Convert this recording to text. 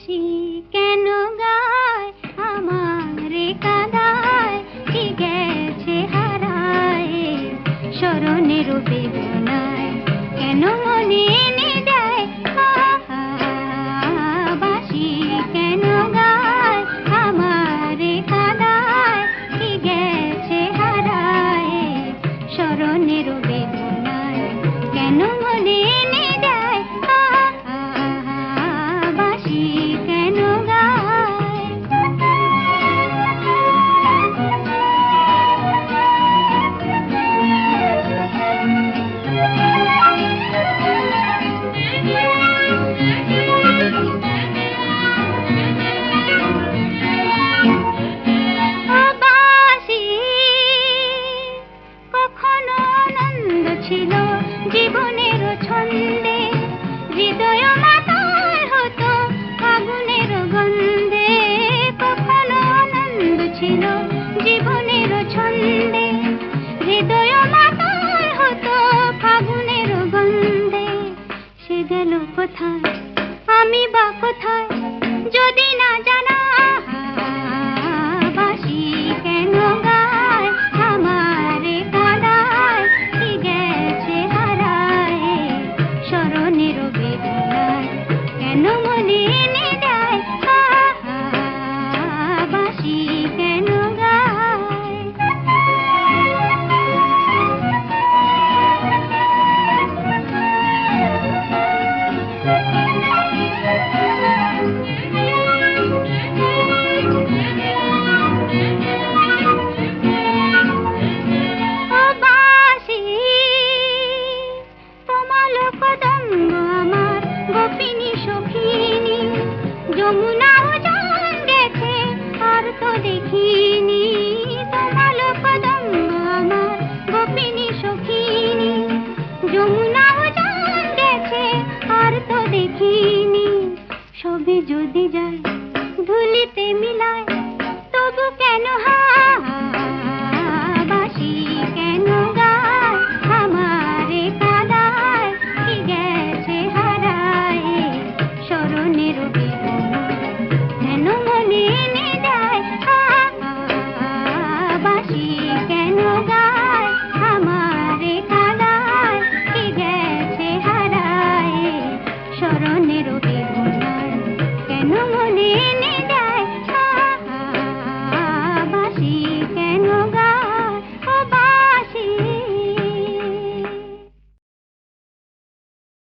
বাঁশি কেন গায় আমারে কাঁদায়, কি গেছে হারায় স্মরণের বেদনায়, কেন মনে এনে দেয় বাঁশি কেন গায় আমারে কাঁদায়, কি গেছে হারায় স্মরণের বেদনায়, কেন মনে এনে দেয় বাঁশি কেন গায়। বাঁশি কখনো আনন্দ ছিল জীবনের ছন্দে, হৃদয় মাতায় হতো ফাগুনের গন্ধে, কখনো আনন্দ ছিল জীবনের ছন্দে, হৃদয় মাতায় হতো ফাগুনের গন্ধে। সে গেল কোথায় আমি বা কোথায় যদি না জানা, বাঁশি কেন গায় আমারে কাঁদায়, কি গেছে হারায় স্মরণের বেদনায়, কেন মনে এনে দেয় বাঁশি কেন গায়। বাঁশি তোমার কদম্ব আমার গোপিনী সখিনী, যমুনা